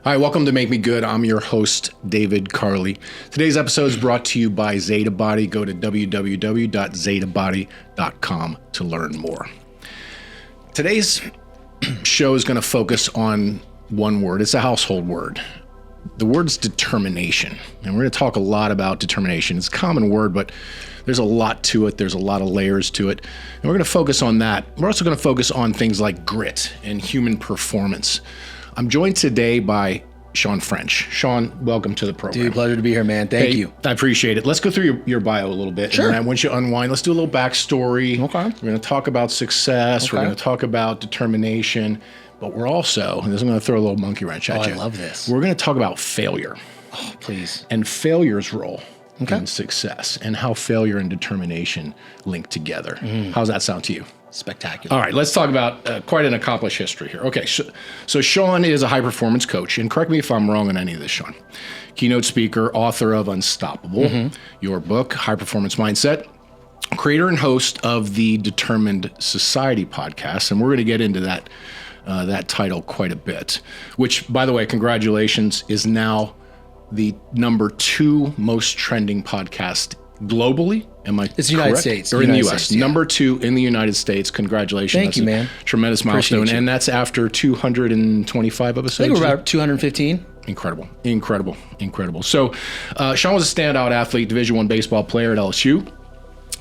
Hi, welcome to Make Me Good. I'm your host, David Karli. Today's episode is brought to you by Zeta Body. Go to www.zetabody.com to learn more. Today's show is going to focus on one word. It's a household word. The word's determination. And we're going to talk a lot about determination. It's a common word, but there's a lot to it. There's a lot of layers to it. And we're going to focus on that. We're also going to focus on things like grit and human performance. I'm joined today by Shawn French. Shawn, welcome to the program. Dude, pleasure to be here, man. Thank you. I appreciate it. Let's go through your bio a little bit. Sure. And I want you to unwind. Let's do a little backstory. Okay. We're going to talk about success. Okay. We're going to talk about determination. But we're also, and this I'm going to throw a little monkey wrench at you. I love this. We're going to talk about failure. Oh, please. And failure's role in success and how failure and determination link together. How's that sound to you? Spectacular. All right, let's talk about quite an accomplished history here. Okay, so Shawn is a high-performance coach, and correct me if I'm wrong on any of this, Shawn. Keynote speaker, author of Unstoppable, your book, High Performance Mindset, creator and host of the Determined Society podcast, and we're going to get into that title quite a bit, which, by the way, congratulations, is now the number 2 most trending podcast globally. Am I It's the United States. Or in the United U.S. States, yeah. Number 2 in the United States. Congratulations. Thank you, man. Tremendous milestone. And that's after 225 episodes. I think we're about 215. Incredible. So Shawn was a standout athlete, Division I baseball player at LSU.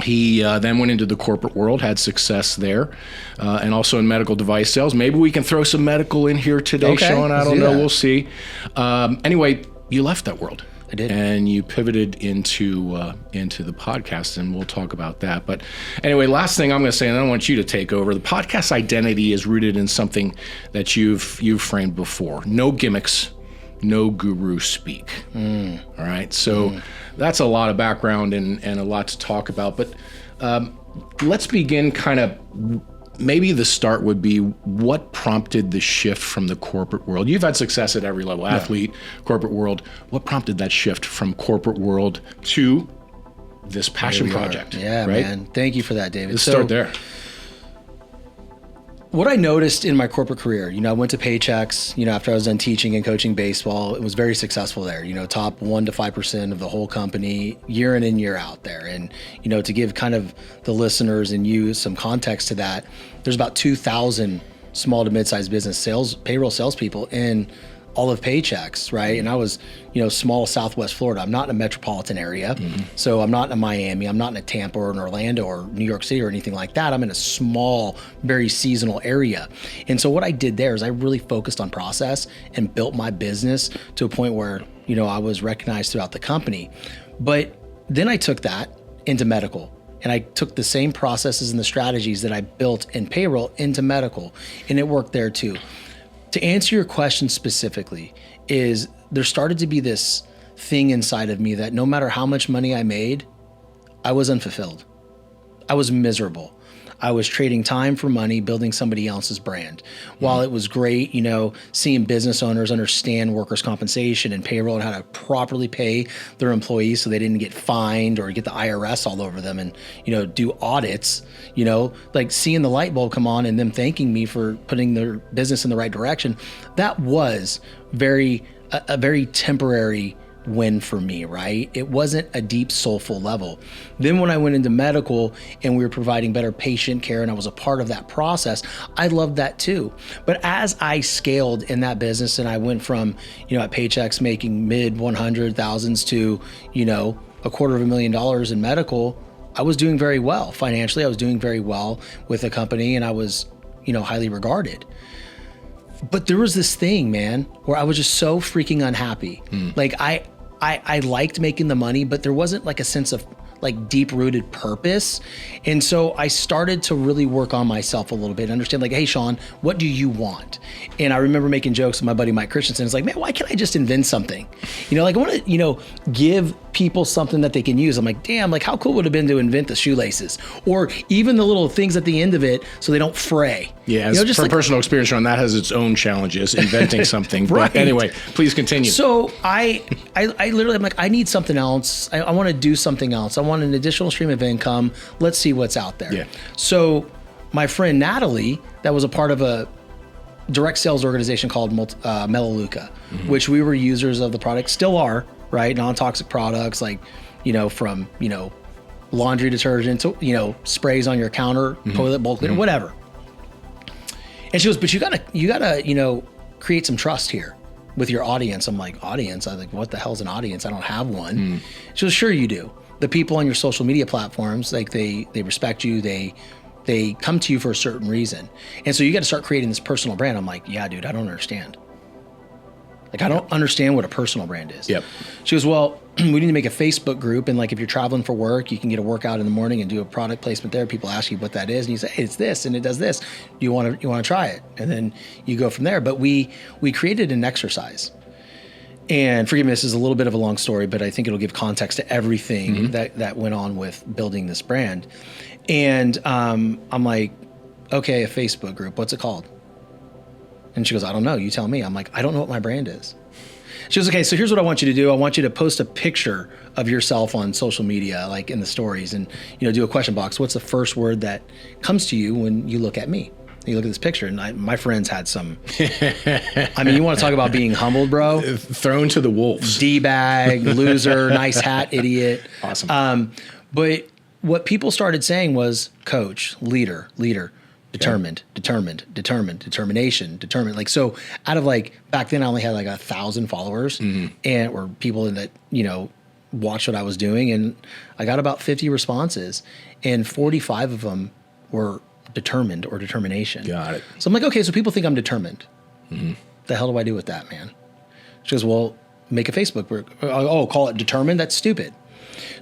He then went into the corporate world, had success there, and also in medical device sales. Maybe we can throw some medical in here today, Okay, Shawn. I don't do know. that. We'll see. Anyway, you left that world. I did. And you pivoted into the podcast, and we'll talk about that. But anyway, last thing I'm going to say, and I don't want you to take over, the podcast identity is rooted in something that you've framed before. No gimmicks, no guru speak. All right, so that's a lot of background and a lot to talk about. But let's begin kind of, maybe the start would be what prompted the shift from the corporate world? You've had success at every level, athlete, corporate world. What prompted that shift from corporate world to this passion project? Yeah, right? man. Thank you for that, David. Let's start there. What I noticed in my corporate career, I went to Paychex, after I was done teaching and coaching baseball. It was very successful there, top 1% to 5% of the whole company, year in and year out there. And, to give kind of the listeners and you some context to that, there's about 2,000 small to mid-sized business payroll salespeople in all of Paychex, right? And I was, small Southwest Florida. I'm not in a metropolitan area. So I'm not in a Miami. I'm not in a Tampa or an Orlando or New York City or anything like that. I'm in a small, very seasonal area. And so what I did there is I really focused on process and built my business to a point where, I was recognized throughout the company. But then I took that into medical. And I took the same processes and the strategies that I built in payroll into medical. And it worked there too. To answer your question specifically, is there started to be this thing inside of me that no matter how much money I made, I was unfulfilled. I was miserable. I was trading time for money, building somebody else's brand. While it was great, seeing business owners understand workers' compensation and payroll and how to properly pay their employees so they didn't get fined or get the IRS all over them and, do audits, like seeing the light bulb come on and them thanking me for putting their business in the right direction, that was a very temporary win for me, right? It wasn't a deep soulful level. Then when I went into medical and we were providing better patient care and I was a part of that process, I loved that too. But as I scaled in that business and I went from, at Paychex making mid 100,000s to, $250,000 in medical, I was doing very well. Financially, I was doing very well with the company and I was, highly regarded. But there was this thing, man, where I was just so freaking unhappy. Like I liked making the money, but there wasn't like a sense of like deep-rooted purpose. And so I started to really work on myself a little bit, understand like, hey, Shawn, what do you want? And I remember making jokes with my buddy Mike Christensen. It's like, man, why can't I just invent something? I want to, give people something that they can use. I'm like, damn, like how cool would it have been to invent the shoelaces or even the little things at the end of it so they don't fray. Yeah, just from personal experience, Shawn, that has its own challenges, inventing something. Right. But anyway, please continue. So I literally, I'm like, I need something else. I want to do something else. I want an additional stream of income. Let's see what's out there. Yeah. So my friend Natalie, that was a part of a direct sales organization called Melaleuca, which we were users of the product, still are, right? Non-toxic products like, from, laundry detergent to, sprays on your counter, toilet bowl cleaner, whatever. And she goes, but you gotta, create some trust here with your audience. I'm like, audience? I think, what the hell's an audience? I don't have one. She goes, sure you do. The people on your social media platforms, like they respect you, they come to you for a certain reason. And so you got to start creating this personal brand. I'm like, yeah, dude, I don't understand. Like, I don't understand what a personal brand is. Yep. She goes, well, we need to make a Facebook group. And like, if you're traveling for work, you can get a workout in the morning and do a product placement there. People ask you what that is. And you say, hey, it's this, and it does this. You want to try it? And then you go from there. But we created an exercise. And forgive me, this is a little bit of a long story, but I think it'll give context to everything that went on with building this brand. And I'm like, okay, a Facebook group, what's it called? And she goes, I don't know, you tell me. I'm like, I don't know what my brand is. She goes, okay, so here's what I want you to do. I want you to post a picture of yourself on social media, like in the stories, and do a question box. What's the first word that comes to you when you look at me? You look at this picture, and my friends had some. I mean, you want to talk about being humbled, bro? Thrown to the wolves. D-bag, loser, nice hat, idiot. Awesome. But what people started saying was coach, leader, determined, determination. Like, so out of like, back then I only had like 1,000 followers and or people that, watched what I was doing. And I got about 50 responses and 45 of them were determined or determination. Got it. So I'm like, okay, so people think I'm determined. The hell do I do with that, man? She goes, well, make a Facebook group. Oh, call it determined? That's stupid.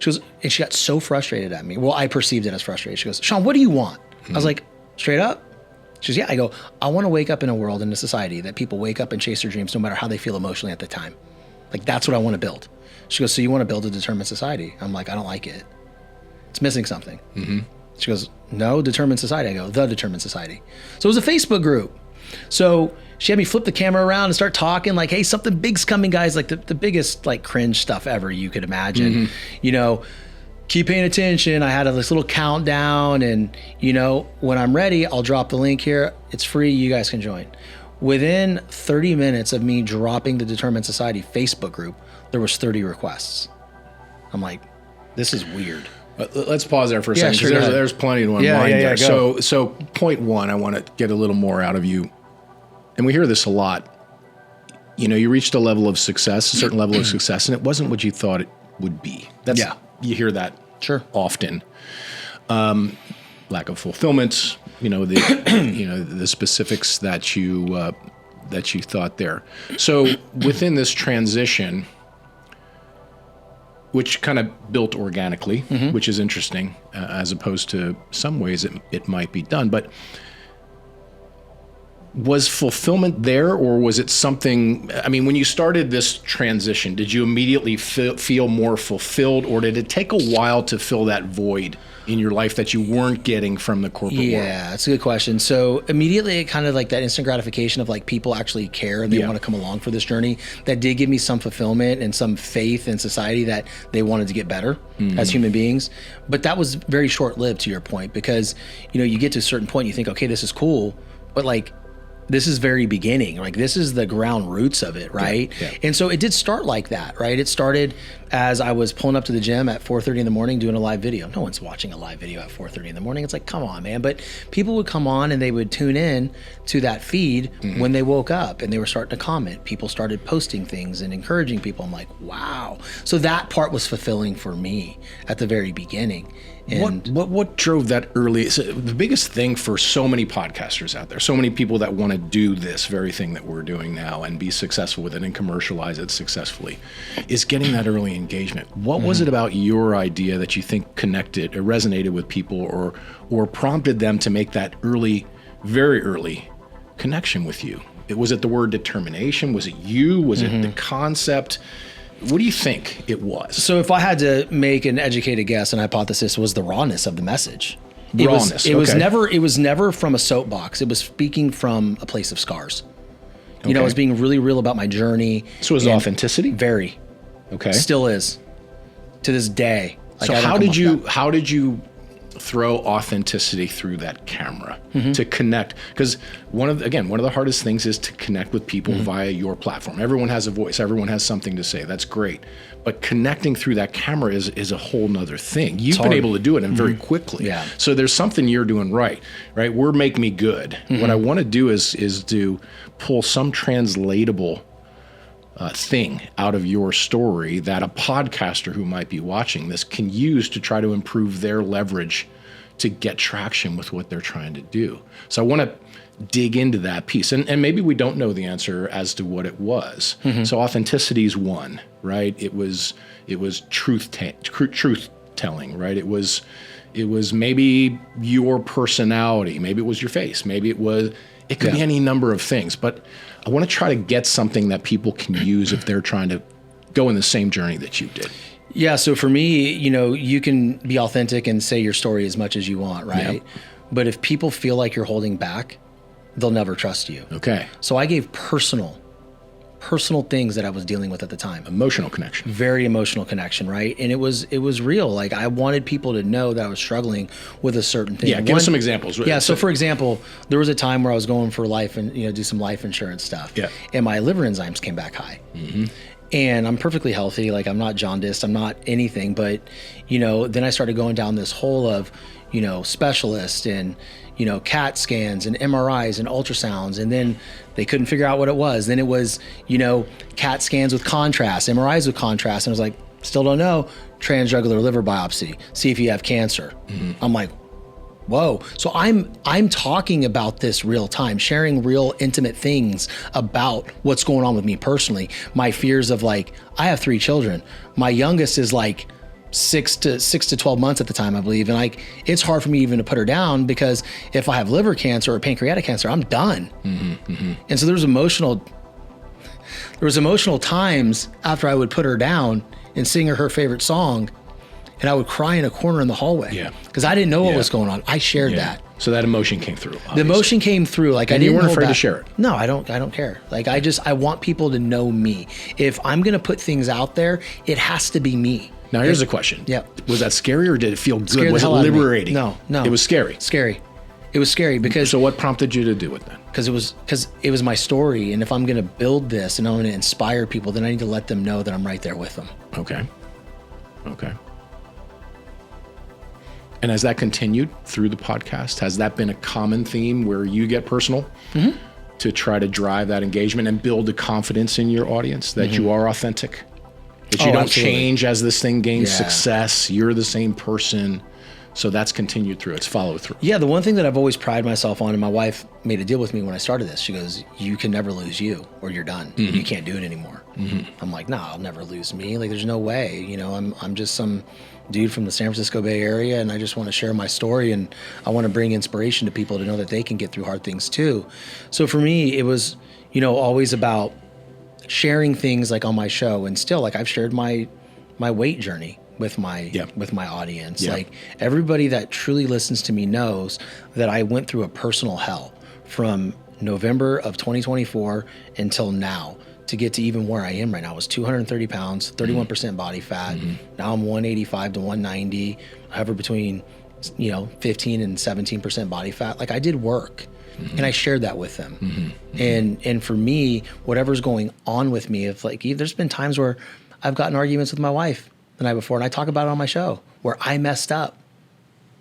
She goes, and she got so frustrated at me. Well, I perceived it as frustration. She goes, Shawn, what do you want? I was like, straight up? She goes, yeah. I go, I want to wake up in a world, in a society that people wake up and chase their dreams no matter how they feel emotionally at the time. Like, that's what I want to build. She goes, so you want to build a determined society? I'm like, I don't like it. It's missing something. She goes, no, determined society. I go, the determined society. So it was a Facebook group. So she had me flip the camera around and start talking like, hey, something big's coming, guys. Like the biggest like cringe stuff ever you could imagine. Keep paying attention. I had this little countdown, and when I'm ready, I'll drop the link here. It's free. You guys can join. Within 30 minutes of me dropping the Determined Society Facebook group, there was 30 requests. I'm like, this is weird. Let's pause there for a second, sure, because there's plenty to unwind there. Go. So point one, I want to get a little more out of you. And we hear this a lot. You reached a level of success, a certain level of success, and it wasn't what you thought it would be. You hear that often. Lack of fulfillment, the specifics that you thought there. So within this transition, which kind of built organically, which is interesting, as opposed to some ways it might be done. But was fulfillment there, or was it something, I mean, when you started this transition, did you immediately feel more fulfilled, or did it take a while to fill that void in your life that you weren't getting from the corporate world? Yeah, that's a good question. So immediately it kind of like that instant gratification of like people actually care and they want to come along for this journey. That did give me some fulfillment and some faith in society that they wanted to get better as human beings. But that was very short-lived, to your point, because you get to a certain point, you think, okay, this is cool, but like, this is very beginning, like this is the ground roots of it, right? Yeah. And so it did start like that, right? It started as I was pulling up to the gym at 4:30 in the morning doing a live video. No one's watching a live video at 4:30 in the morning. It's like, come on, man. But people would come on and they would tune in to that feed when they woke up, and they were starting to comment. People started posting things and encouraging people. I'm like, wow. So that part was fulfilling for me at the very beginning. And what drove that early? So the biggest thing for so many podcasters out there, so many people that want to do this very thing that we're doing now and be successful with it and commercialize it successfully, is getting that early engagement. What was it about your idea that you think connected or resonated with people, or prompted them to make that early, very early connection with you? Was it the word determination? Was it you? Was it the concept? What do you think it was? So if I had to make an educated guess, and hypothesis was the rawness of the message. It was never from a soapbox. It was speaking from a place of scars. It was being really real about my journey. So it was authenticity? Very. Okay. Still is. To this day. Like, so how did you throw authenticity through that camera to connect. Because one of the hardest things is to connect with people via your platform. Everyone has a voice. Everyone has something to say. That's great. But connecting through that camera is a whole nother thing. You've been able to do it and very quickly. Yeah. So there's something you're doing right? We're Make Me Good. What I want to do is to pull some translatable thing out of your story that a podcaster who might be watching this can use to try to improve their leverage to get traction with what they're trying to do. So I want to dig into that piece. And maybe we don't know the answer as to what it was. So authenticity is one, right? It was truth telling, right? It was maybe your personality. Maybe it was your face. Maybe it could be any number of things. But I want to try to get something that people can use if they're trying to go in the same journey that you did. Yeah. So for me, you can be authentic and say your story as much as you want, right? Yep. But if people feel like you're holding back, they'll never trust you. Okay. So I gave personal things that I was dealing with at the time. Emotional connection. Very emotional connection, right? And it was real. Like I wanted people to know that I was struggling with a certain thing. Yeah, give us some examples. Yeah, so for example, there was a time where I was going for life and do some life insurance stuff. Yeah. And my liver enzymes came back high. And I'm perfectly healthy. Like I'm not jaundiced. I'm not anything. But then I started going down this hole of specialists and CAT scans and MRIs and ultrasounds, and then they couldn't figure out what it was. Then it was, CAT scans with contrast, MRIs with contrast, and I was like, still don't know. Transjugular liver biopsy, see if you have cancer. I'm like, whoa. So I'm talking about this real time, sharing real intimate things about what's going on with me personally. My fears of I have 3 children. My youngest is 6 to 12 months at the time, I believe. And it's hard for me even to put her down because if I have liver cancer or pancreatic cancer, I'm done. And so there was emotional times after I would put her down and sing her favorite song, and I would cry in a corner in the hallway. Yeah. Because I didn't know what was going on. I shared that. So that emotion came through. Obviously. The emotion came through. I didn't you weren't hold afraid back. to share it. No, I don't care. I want people to know me. If I'm going to put things out there, it has to be me. Now here's a question. Yeah. Was that scary or did it feel good? Scared Was the it hell out of me. liberating? No. It was scary. Scary. It was scary because So what prompted you to do it then? because it was my story, and if I'm going to build this and I'm going to inspire people, then I need to let them know that I'm right there with them. Okay. And has that continued through the podcast? Has that been a common theme where you get personal to try to drive that engagement and build the confidence in your audience that you are authentic? That you don't absolutely. change as this thing gains success. You're the same person. So that's continued through. It's follow through. Yeah, the one thing that I've always prided myself on, and my wife made a deal with me when I started this. She goes, "You can never lose you, or you're done. You can't do it anymore." I'm like, "No, I'll never lose me. There's no way. I'm just some dude from the San Francisco Bay Area, and I just want to share my story, and I want to bring inspiration to people to know that they can get through hard things too." So for me, it was, always about sharing things on my show, and still I've shared my weight journey with my audience. Yeah. Everybody that truly listens to me knows that I went through a personal hell from November of 2024 until now to get to even where I am right now. I was 230 pounds, 31% body fat. Now I'm 185 to 190, I hover between 15 and 17% body fat. I did work. And I shared that with them. And for me, whatever's going on with me, there's been times where I've gotten arguments with my wife the night before, and I talk about it on my show, where I messed up,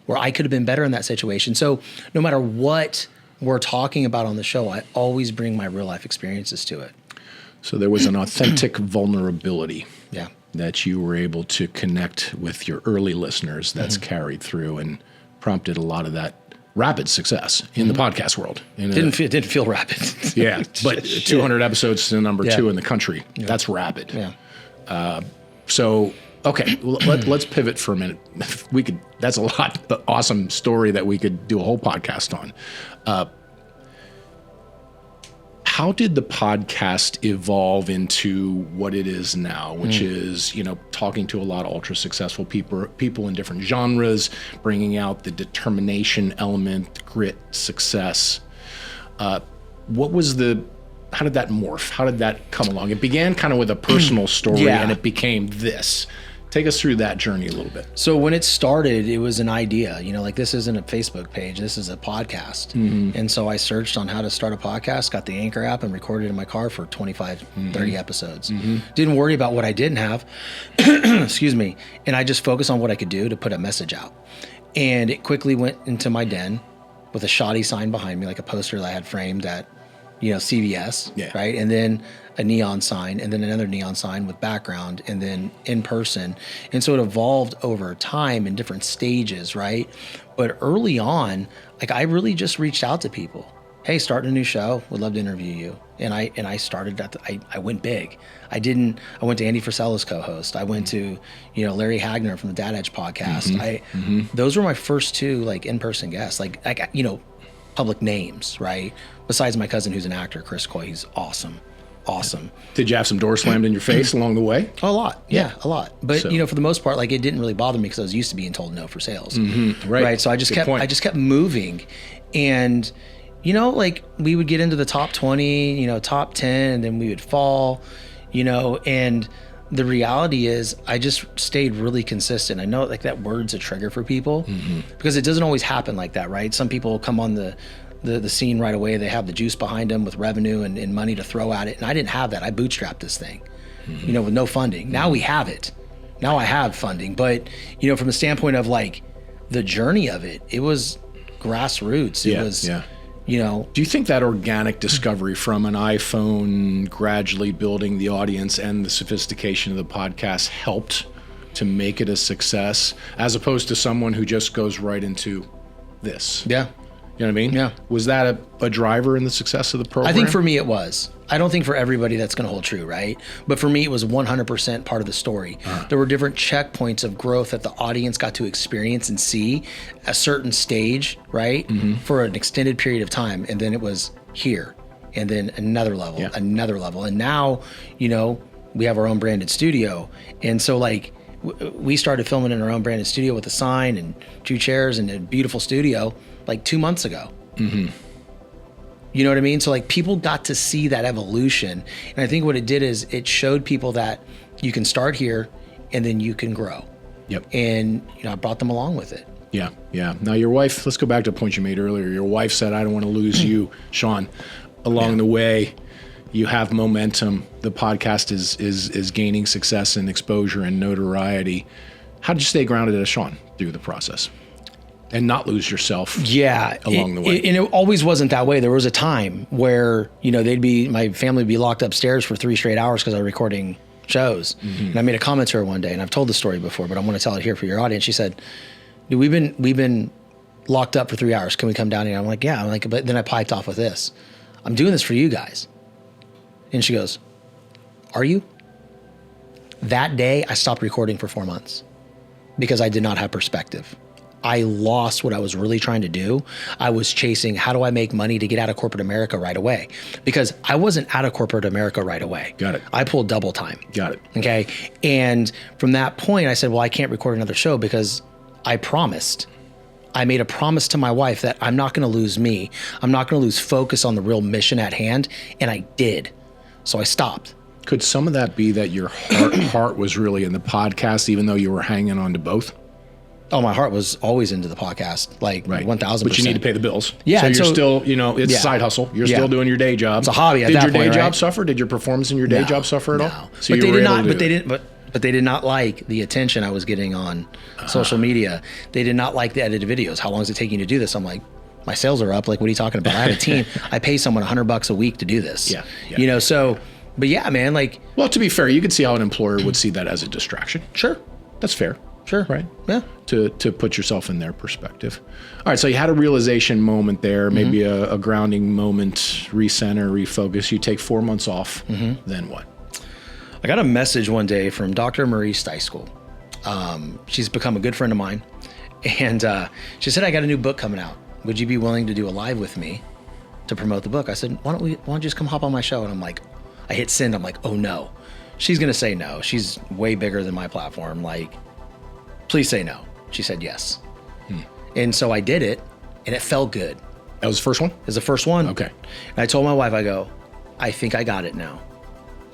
where I could have been better in that situation. So no matter what we're talking about on the show, I always bring my real life experiences to it. So there was an authentic vulnerability Yeah. that you were able to connect with your early listeners that's carried through and prompted a lot of that rapid success in the podcast world. It didn't feel rapid. Yeah, but 200 episodes to number 2 in the country. Yeah. That's rapid. Yeah. So, okay, let's pivot for a minute. That's a lot, awesome story that we could do a whole podcast on. How did the podcast evolve into what it is now, which is, talking to a lot of ultra successful people in different genres, bringing out the determination element, grit, success. How did that morph? How did that come along? It began kind of with a personal story and it became this. Take us through that journey a little bit. So when it started, it was an idea, like this isn't a Facebook page, this is a podcast. And so I searched on how to start a podcast, got the Anchor app and recorded in my car for 25, 30 episodes. Didn't worry about what I didn't have, excuse me. And I just focused on what I could do to put a message out. And it quickly went into my den with a shoddy sign behind me, like a poster that I had framed at, CVS, right? And then a neon sign, and then another neon sign with background, and then in person. And so it evolved over time in different stages, right? But early on, like I really just reached out to people. Hey, starting a new show, would love to interview you. And I started I went big. I went to Andy Frisella's co-host. I went to, Larry Hagner from the Dad Edge podcast. Those were my first two like in-person guests, like public names, right? Besides my cousin who's an actor, Chris Coy, he's awesome. Did you have some doors slammed in your face along the way? A lot. Yeah, a lot. But for the most part, like it didn't really bother me because I was used to being told no for sales. Right. So I just kept moving. And like we would get into the top 20, top 10, and then we would fall, and the reality is I just stayed really consistent. I know like that word's a trigger for people because it doesn't always happen like that, right? Some people come on the scene right away. They have the juice behind them with revenue and money to throw at it. And I didn't have that. I bootstrapped this thing, with no funding. Now we have it. Now I have funding. But, from the standpoint of like the journey of it, it was grassroots. It was, Do you think that organic discovery from an iPhone gradually building the audience and the sophistication of the podcast helped to make it a success as opposed to someone who just goes right into this? Yeah. You know what I mean? Yeah. Was that a driver in the success of the program? I think for me it was. I don't think for everybody that's going to hold true, right? But for me, it was 100% part of the story. There were different checkpoints of growth that the audience got to experience and see a certain stage, right? For an extended period of time. And then it was here. And then another level, another level. And now, we have our own branded studio. And so like, we started filming in our own branded studio with a sign and 2 chairs and a beautiful studio like 2 months ago. You know what I mean? So like people got to see that evolution. And I think what it did is it showed people that you can start here and then you can grow. Yep. And, I brought them along with it. Yeah. Yeah. Now your wife, let's go back to a point you made earlier. Your wife said, I don't want to lose you, Shawn, along the way. You have momentum. The podcast is gaining success and exposure and notoriety. How did you stay grounded as Shawn through the process and not lose yourself along the way? And it always wasn't that way. There was a time where, my family would be locked upstairs for 3 straight hours because I was recording shows. And I made a comment to her one day, and I've told the story before, but I want to tell it here for your audience. She said, dude, we've been locked up for 3 hours. Can we come down here? I'm like, yeah. I'm like, but then I piped off with this. I'm doing this for you guys. And she goes, are you? That day, I stopped recording for 4 months because I did not have perspective. I lost what I was really trying to do. I was chasing, how do I make money to get out of corporate America right away? Because I wasn't out of corporate America right away. Got it. I pulled double time. Got it. Okay. And from that point, I said, well, I can't record another show because I made a promise to my wife that I'm not going to lose me. I'm not going to lose focus on the real mission at hand. And I did. So I stopped. Could some of that be that your heart was really in the podcast, even though you were hanging on to both? Oh, my heart was always into the podcast, like 1,000%. But you need to pay the bills. Yeah. So you're still, it's a side hustle. You're still doing your day job. It's a hobby at that point, Did your day job right? suffer? Did your performance in your day job suffer at all? So but they did not. But they did not like the attention I was getting on social media. They did not like the edited videos. How long is it taking to do this? I'm like, my sales are up. Like, what are you talking about? I have a team. I pay someone $100 a week to do this. But yeah, man, like. Well, to be fair, you could see how an employer would see that as a distraction. Sure. That's fair. Sure. Right? Yeah. To put yourself in their perspective. All right. So you had a realization moment there, maybe a grounding moment, recenter, refocus. You take 4 months off. Then what? I got a message one day from Dr. Marie Steischel. She's become a good friend of mine. And she said, I got a new book coming out. Would you be willing to do a live with me to promote the book? I said, why don't you just come hop on my show? And I'm like, I hit send. I'm like, oh no. She's going to say no. She's way bigger than my platform. Like, please say no. She said yes. And so I did it, and it felt good. That was the first one? It was the first one. Okay. And I told my wife, I go, I think I got it now.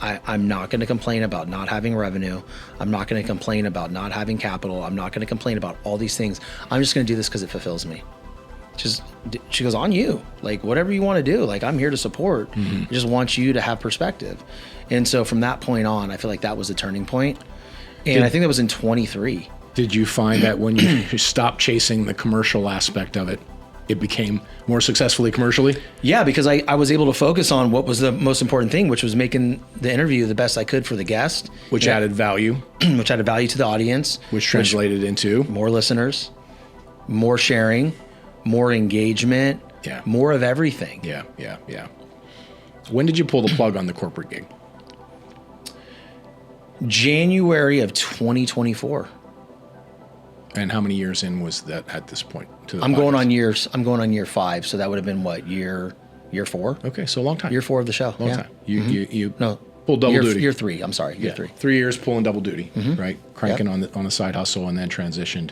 I'm not going to complain about not having revenue. I'm not going to complain about not having capital. I'm not going to complain about all these things. I'm just going to do this because it fulfills me. She goes, on you, like whatever you want to do, like I'm here to support. I just want you to have perspective. And so from that point on, I feel like that was a turning point. And I think that was in 23. Did you find that when you stopped chasing the commercial aspect of it, it became more successfully commercially? Yeah, because I was able to focus on what was the most important thing, which was making the interview the best I could for the guest. Which added value. Which added value to the audience. Which translated into? More listeners, more sharing, more engagement, more of everything. Yeah. When did you pull the plug on the corporate gig? January of 2024. And how many years in was that at this point? I'm going on year 5, so that would have been what, year 4? Okay, so a long time. Year 4 of the show. Long time. You no, pulled double duty. Year 3. I'm sorry. Year 3. 3 years pulling double duty, right? Cranking on the side hustle, and then transitioned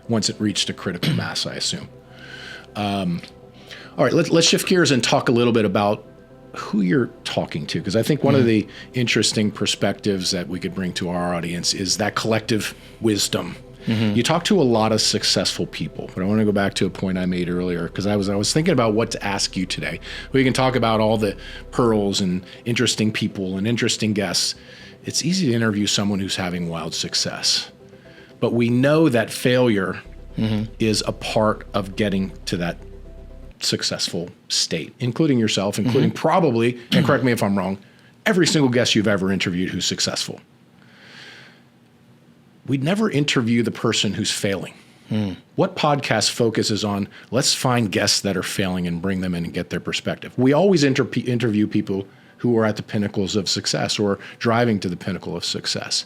once it reached a critical mass, I assume. All right, let's shift gears and talk a little bit about who you're talking to, because I think one of the interesting perspectives that we could bring to our audience is that collective wisdom. You talk to a lot of successful people, but I want to go back to a point I made earlier, because I was thinking about what to ask you today. We can talk about all the pearls and interesting people and interesting guests. It's easy to interview someone who's having wild success, but we know that failure is a part of getting to that successful state, including yourself, including probably, and correct me if I'm wrong, every single guest you've ever interviewed who's successful. We'd never interview the person who's failing. What podcast focuses on, let's find guests that are failing and bring them in and get their perspective? We always interview people who are at the pinnacles of success or driving to the pinnacle of success.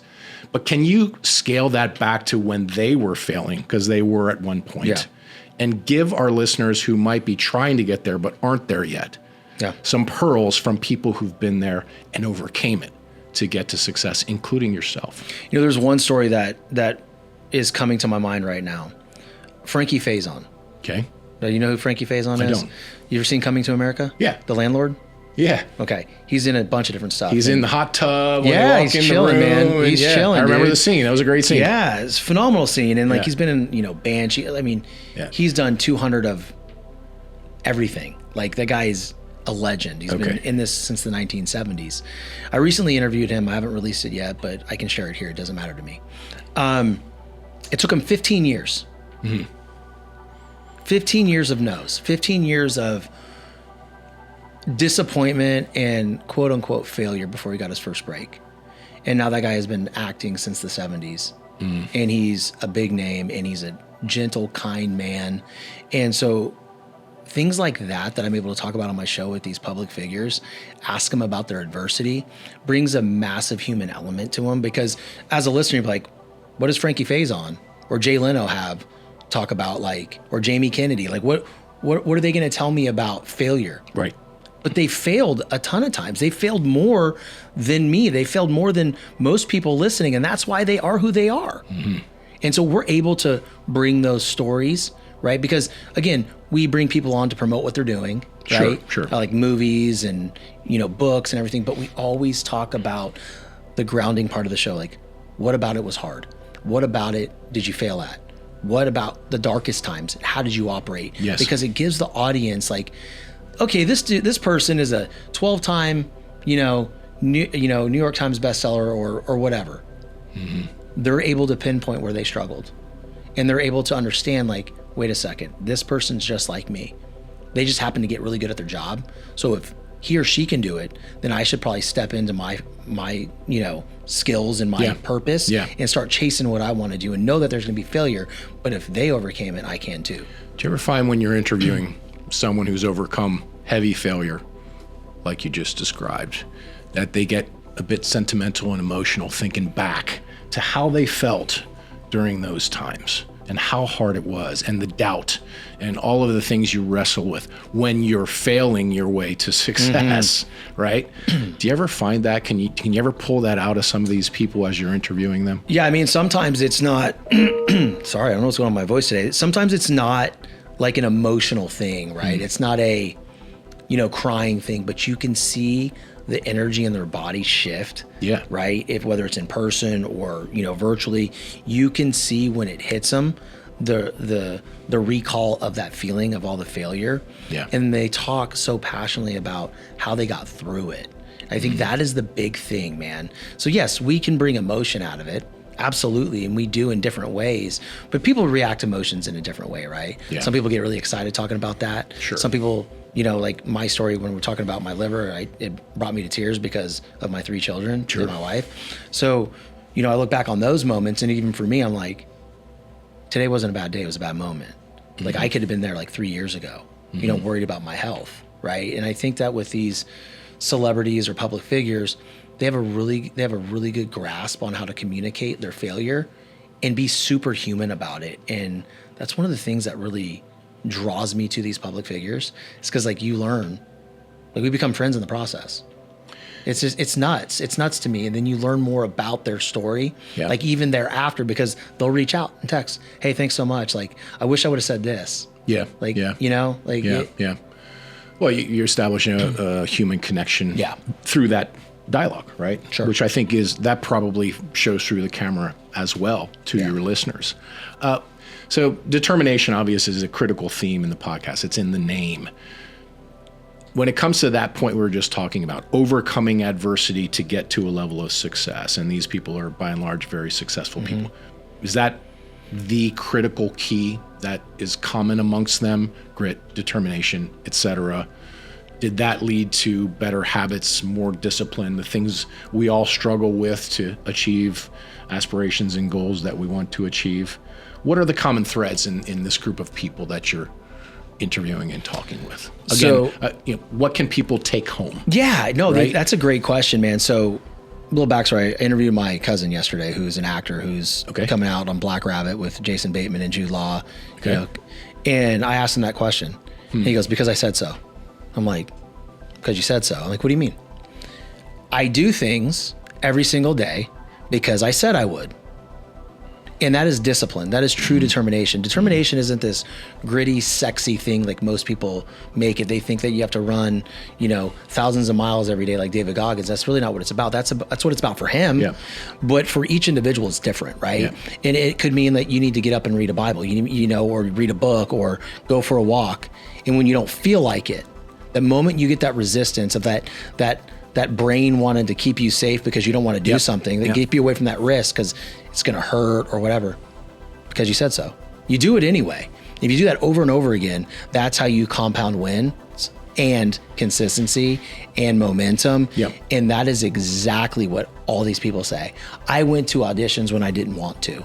But can you scale that back to when they were failing, because they were at one point, and give our listeners who might be trying to get there but aren't there yet some pearls from people who've been there and overcame it to get to success, including yourself? You know, there's one story that is coming to my mind right now. Frankie Faison. Okay. Now, you know who Frankie Faison is? I don't. You ever seen Coming to America? Yeah. The landlord? Yeah. Okay. He's in a bunch of different stuff. He's in the hot tub. Yeah, he's chilling, man. He's chilling. I remember the scene. That was a great scene. Yeah, it's a phenomenal scene. And he's been in, Banshee. I mean, he's done 200 of everything. Like, that guy is a legend. He's been in this since the 1970s. I recently interviewed him. I haven't released it yet, but I can share it here. It doesn't matter to me. It took him 15 years. 15 years of no's. 15 years of disappointment and quote unquote failure before he got his first break. And now that guy has been acting since the 70s. And he's a big name, and he's a gentle, kind man. And so things like that I'm able to talk about on my show with these public figures, ask them about their adversity, brings a massive human element to them. Because as a listener, you're like, what does Frankie Faison or Jay Leno have talk about, like, or Jamie Kennedy? Like, what are they going to tell me about failure? Right. But they failed a ton of times. They failed more than me. They failed more than most people listening. And that's why they are who they are. And so we're able to bring those stories, right? Because again, we bring people on to promote what they're doing, right? Sure. Like movies and, books and everything. But we always talk about the grounding part of the show. Like, what about it was hard? What about it did you fail at? What about the darkest times? How did you operate? Yes. Because it gives the audience, like, okay, this person is a 12-time, New York Times bestseller or whatever. They're able to pinpoint where they struggled, and they're able to understand, like, wait a second, this person's just like me. They just happen to get really good at their job. So if he or she can do it, then I should probably step into my skills and my purpose and start chasing what I want to do, and know that there's going to be failure. But if they overcame it, I can too. Do you ever find when you're interviewing someone who's overcome heavy failure, like you just described, that they get a bit sentimental and emotional thinking back to how they felt during those times and how hard it was, and the doubt and all of the things you wrestle with when you're failing your way to success, right? Do you ever find that? Can you ever pull that out of some of these people as you're interviewing them? Yeah, I mean, sometimes it's not, sorry, I don't know what's going on with my voice today. Sometimes it's not like an emotional thing, right? It's not a, crying thing, but you can see the energy in their body shift. Yeah. Right. If whether it's in person or, virtually, you can see when it hits them, the recall of that feeling of all the failure. Yeah. And they talk so passionately about how they got through it. I think that is the big thing, man. So yes, we can bring emotion out of it. Absolutely. And we do in different ways, but people react to emotions in a different way, right? Yeah. Some people get really excited talking about that. Sure. Some people, like my story when we're talking about my liver, it brought me to tears because of my 3 children and my wife. So, I look back on those moments, and even for me, I'm like, today wasn't a bad day. It was a bad moment. Like I could have been there like 3 years ago, worried about my health. Right. And I think that with these celebrities or public figures, they have a really good grasp on how to communicate their failure and be superhuman about it. And that's one of the things that really draws me to these public figures. It's because you learn, we become friends in the process. It's nuts. It's nuts to me. And then you learn more about their story, even thereafter, because they'll reach out and text, "Hey, thanks so much. I wish I would have said this." Yeah. Yeah. Well, you're establishing a human connection through that dialogue, right? Sure. Which I think that probably shows through the camera as well to your listeners. So determination, obviously, is a critical theme in the podcast. It's in the name. When it comes to that point we were just talking about, overcoming adversity to get to a level of success, and these people are by and large very successful people, is that the critical key that is common amongst them? Grit, determination, etc. Did that lead to better habits, more discipline, the things we all struggle with to achieve aspirations and goals that we want to achieve? What are the common threads in this group of people that you're interviewing and talking with? Again, what can people take home? Yeah, no, right? That's a great question, man. So a little backstory. I interviewed my cousin yesterday, who's an actor who's coming out on Black Rabbit with Jason Bateman and Jude Law. Okay. And I asked him that question. He goes, "Because I said so." I'm like, "Because you said so." I'm like, "What do you mean?" "I do things every single day because I said I would." And that is discipline. That is true determination. Determination isn't this gritty, sexy thing like most people make it. They think that you have to run, thousands of miles every day like David Goggins. That's really not what it's about. That's what it's about for him. Yeah. But for each individual, it's different, right? Yeah. And it could mean that you need to get up and read a Bible, or read a book or go for a walk. And when you don't feel like it, the moment you get that resistance of that brain wanting to keep you safe because you don't want to do something, that keep you away from that risk because it's going to hurt or whatever, because you said so. You do it anyway. If you do that over and over again, that's how you compound wins and consistency and momentum. Yep. And that is exactly what all these people say. I went to auditions when I didn't want to,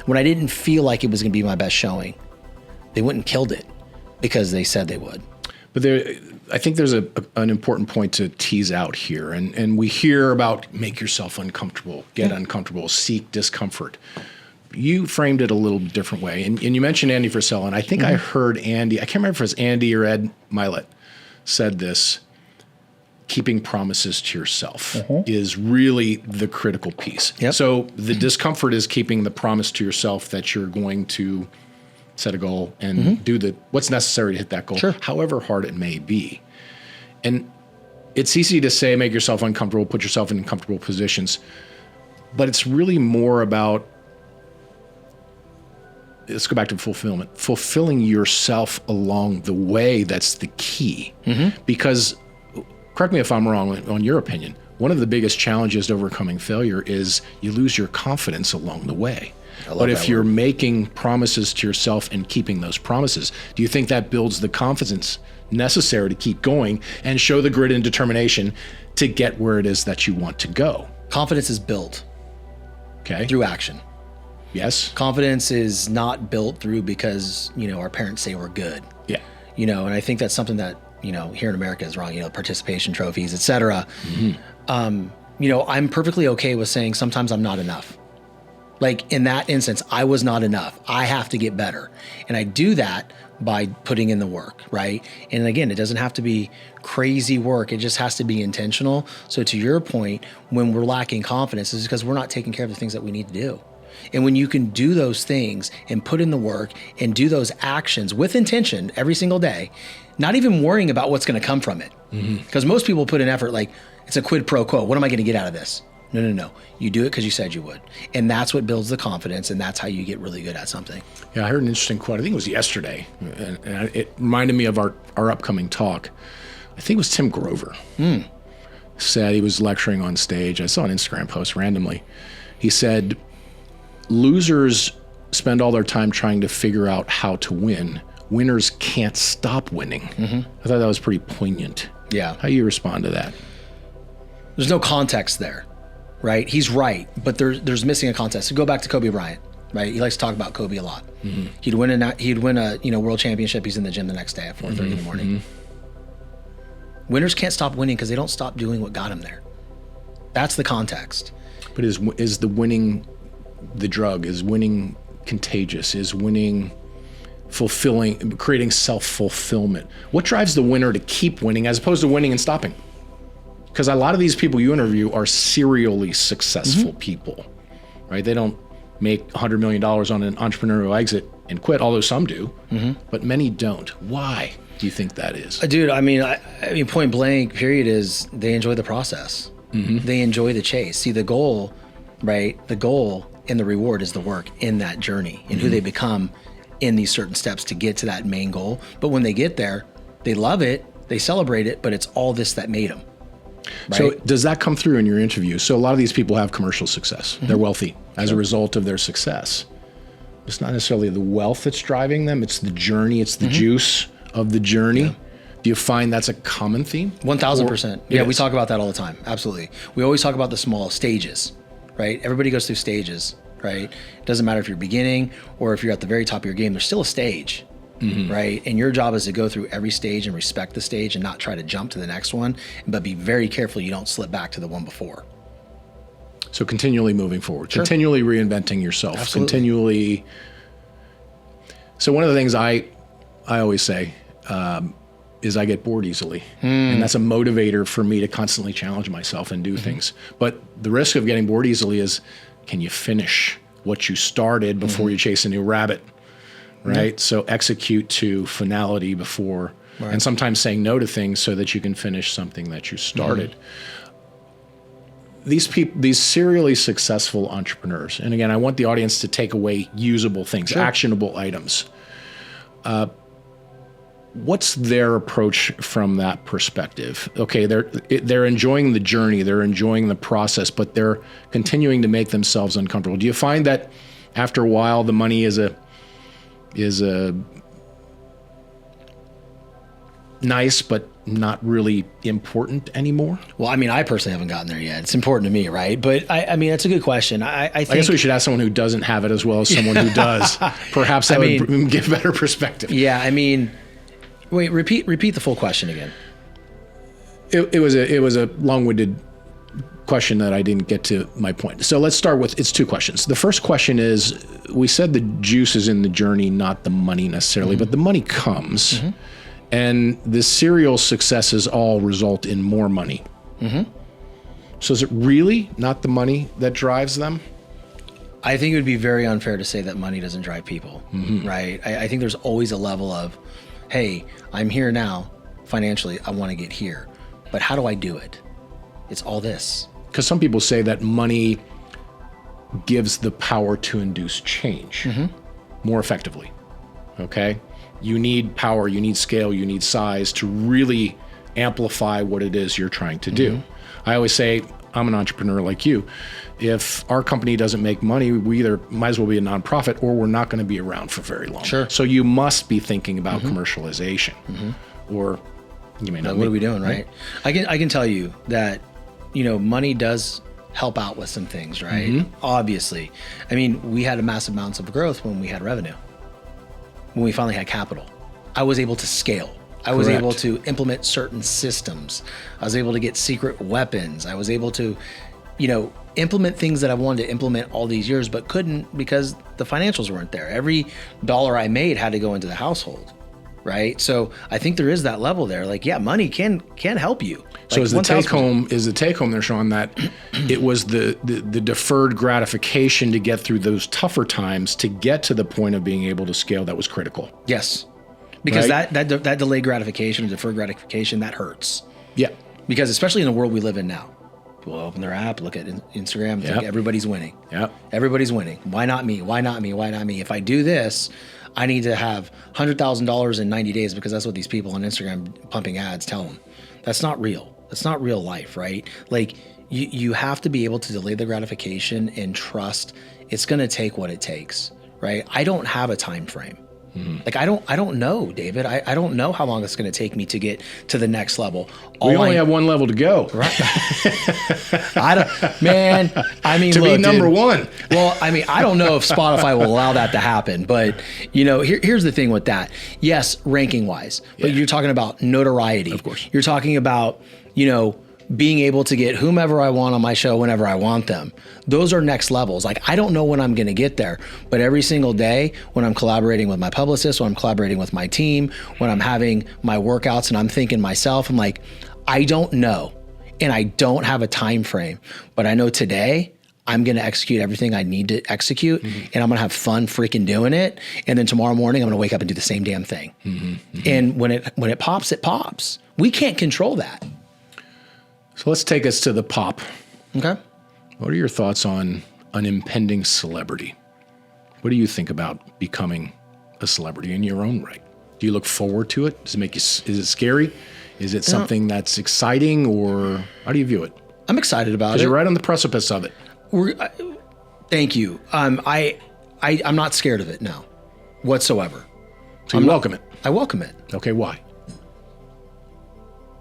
when I didn't feel like it was going to be my best showing. They went and killed it because they said they would. But I think there's an important point to tease out here. And we hear about make yourself uncomfortable, get uncomfortable, seek discomfort. You framed it a little different way. And you mentioned Andy Frisell, and I think I heard Andy, I can't remember if it was Andy or Ed Milet said this, keeping promises to yourself is really the critical piece. Yep. So the discomfort is keeping the promise to yourself that you're going to set a goal and do what's necessary to hit that goal, however hard it may be. And it's easy to say, make yourself uncomfortable, put yourself in uncomfortable positions, but it's really more about, let's go back to fulfilling yourself along the way. That's the key. Because, correct me if I'm wrong on your opinion, one of the biggest challenges to overcoming failure is you lose your confidence along the way. But if you're making promises to yourself and keeping those promises, do you think that builds the confidence necessary to keep going and show the grit and determination to get where it is that you want to go? Confidence is built through action. Yes. Confidence is not built through because, our parents say we're good. Yeah. And I think that's something that, here in America is wrong, participation trophies, et cetera. I'm perfectly okay with saying sometimes I'm not enough. Like in that instance, I was not enough. I have to get better. And I do that by putting in the work, right? And again, it doesn't have to be crazy work. It just has to be intentional. So to your point, when we're lacking confidence, it's because we're not taking care of the things that we need to do. And when you can do those things and put in the work and do those actions with intention every single day, not even worrying about what's going to come from it. Because most people put in effort like, it's a quid pro quo. What am I going to get out of this? No. You do it because you said you would. And that's what builds the confidence, and that's how you get really good at something. Yeah, I heard an interesting quote. I think it was yesterday. And it reminded me of our upcoming talk. I think it was Tim Grover. Said he was lecturing on stage. I saw an Instagram post randomly. He said, losers spend all their time trying to figure out how to win. Winners can't stop winning. I thought that was pretty poignant. Yeah. How do you respond to that? There's no context there, right? He's right, but there's missing a context. So go back to Kobe Bryant, right? He likes to talk about Kobe a lot. He'd win a world championship. He's in the gym the next day at 4:30 in the morning. Winners can't stop winning because they don't stop doing what got them there. That's the context. But is the winning the drug? Is winning contagious? Is winning fulfilling, creating self-fulfillment? What drives the winner to keep winning as opposed to winning and stopping? Because a lot of these people you interview are serially successful people, right? They don't make $100 million on an entrepreneurial exit and quit, although some do, but many don't. Why do you think that is? Dude, I mean, point blank, period, is they enjoy the process. They enjoy the chase. See, the goal, right? The goal and the reward is the work in that journey and who they become in these certain steps to get to that main goal. But when they get there, they love it, they celebrate it, but it's all this that made them. Right? So does that come through in your interview? So a lot of these people have commercial success. They're wealthy as a result of their success. It's not necessarily the wealth that's driving them. It's the journey. It's the juice of the journey. Yeah. Do you find that's a common theme? 1,000%. Yeah, we talk about that all the time. Absolutely. We always talk about the small stages, right? Everybody goes through stages, right? It doesn't matter if you're beginning or if you're at the very top of your game. There's still a stage. Right? And your job is to go through every stage and respect the stage and not try to jump to the next one, but be very careful you don't slip back to the one before. So continually moving forward, continually reinventing yourself, continually. So one of the things I always say is I get bored easily. And that's a motivator for me to constantly challenge myself and do things. But the risk of getting bored easily is, can you finish what you started before you chase a new rabbit? Right? So execute to finality before, and sometimes saying no to things so that you can finish something that you started. These people, these serially successful entrepreneurs, and again, I want the audience to take away usable things, actionable items. What's their approach from that perspective? Okay, they're enjoying the journey, they're enjoying the process, but they're continuing to make themselves uncomfortable. Do you find that after a while the money is a nice but not really important anymore? Well, I mean, I personally haven't gotten there yet. It's important to me, right? But I mean, that's a good question. I guess we should ask someone who doesn't have it as well as someone who does. Perhaps that would give better perspective. Yeah, I mean, wait, repeat the full question again. It was a long-winded question that I didn't get to my point. So let's start with, it's two questions. The first question is, we said the juice is in the journey, not the money necessarily, but the money comes. And the serial successes all result in more money. So is it really not the money that drives them? I think it would be very unfair to say that money doesn't drive people, right? I think there's always a level of, hey, I'm here now financially, I want to get here, but how do I do it? It's all this. Because some people say that money gives the power to induce change more effectively, okay? You need power, you need scale, you need size to really amplify what it is you're trying to do. I always say, I'm an entrepreneur like you. If our company doesn't make money, we either might as well be a nonprofit or we're not going to be around for very long. So you must be thinking about commercialization, or you may not. What are we doing, right? I can tell you that, money does help out with some things, right? Obviously. I mean, we had a massive amounts of growth when we had revenue. When we finally had capital, I was able to scale. I was able to implement certain systems. I was able to get secret weapons. I was able to, implement things that I wanted to implement all these years, but couldn't because the financials weren't there. Every dollar I made had to go into the household, right? So I think there is that level there. Like, yeah, money can help you. So Like, is the 1000%. take home there, Shawn, that it was the deferred gratification to get through those tougher times to get to the point of being able to scale that was critical? Yes. Because Right? that delayed gratification, deferred gratification, that hurts. Yeah. Because especially in the world we live in now, people open their app, look at Instagram, think Yep. everybody's winning. Yep. Everybody's winning. Why not me? Why not me? Why not me? If I do this, I need to have $100,000 in 90 days because that's what these people on Instagram pumping ads tell them. That's not real. That's not real life, right? Like you have to be able to delay the gratification and trust it's going to take what it takes, right? I don't have a time frame. Like I don't know, David. I don't know how long it's going to take me to get to the next level. We only have one level to go. Right. Man, I mean, To look, be number dude, one. Well, I mean, I don't know if Spotify will allow that to happen, but here's the thing with that. Yes, ranking wise, but you're talking about notoriety. Of course. You're talking about, being able to get whomever I want on my show whenever I want them. Those are next levels. Like, I don't know when I'm going to get there, but every single day when I'm collaborating with my publicist, when I'm collaborating with my team, when I'm having my workouts and I'm thinking myself, I'm like, I don't know. And I don't have a time frame, but I know today I'm going to execute everything I need to execute, and I'm going to have fun freaking doing it. And then tomorrow morning, I'm going to wake up and do the same damn thing. And when it pops, it pops. We can't control that. So let's take us to the pop. Okay. What are your thoughts on an impending celebrity? What do you think about becoming a celebrity in your own right? Do you look forward to it? Does it make you? Is it scary? Is it something that's exciting, or how do you view it? I'm excited about it. Because you're right on the precipice of it. Thank you. I'm not scared of it now, whatsoever. So you welcome it. I welcome it. Okay, why?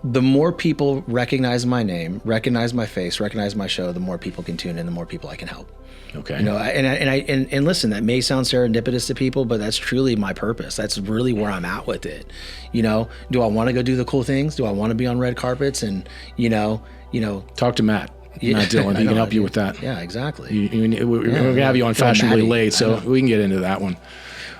The more people recognize my name, recognize my face, recognize my show, the more people can tune in, the more people I can help. Okay. And listen, that may sound serendipitous to people, but that's truly my purpose. That's really where I'm at with it. Do I want to go do the cool things? Do I want to be on red carpets and, Talk to Matt. Matt Dillon. He can help you with that. Yeah, exactly. We're going to have you on Fashionably Maddie. Late, so we can get into that one.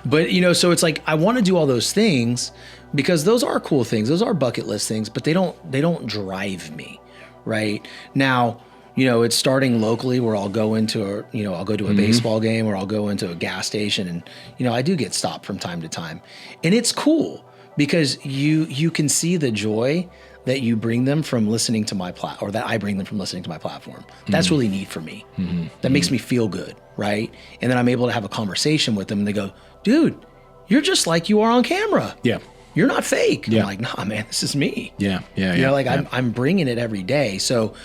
But, so it's like, I want to do all those things because those are cool things. Those are bucket list things, but they don't drive me right now. It's starting locally where I'll go into I'll go to a baseball game or I'll go into a gas station and, I do get stopped from time to time, and it's cool because you can see the joy that you bring them from listening to my or that I bring them from listening to my platform. That's really neat for me. That makes me feel good. Right. And then I'm able to have a conversation with them and they go, dude, you're just like you are on camera. Yeah. You're not fake. Yeah. I'm like, nah, man, this is me. Yeah. I'm bringing it every day. So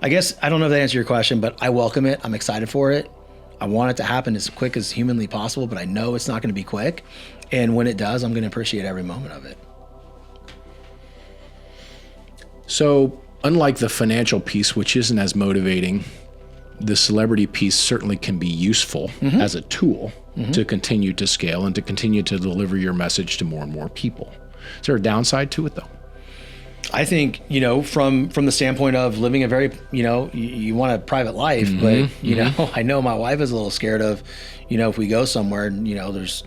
I guess, I don't know if that answers your question, but I welcome it. I'm excited for it. I want it to happen as quick as humanly possible, but I know it's not going to be quick. And when it does, I'm going to appreciate every moment of it. So unlike the financial piece, which isn't as motivating, the celebrity piece certainly can be useful as a tool to continue to scale and to continue to deliver your message to more and more people. Is there a downside to it, though? I think, from the standpoint of living a very, you want a private life, but, I know my wife is a little scared of, if we go somewhere and, there's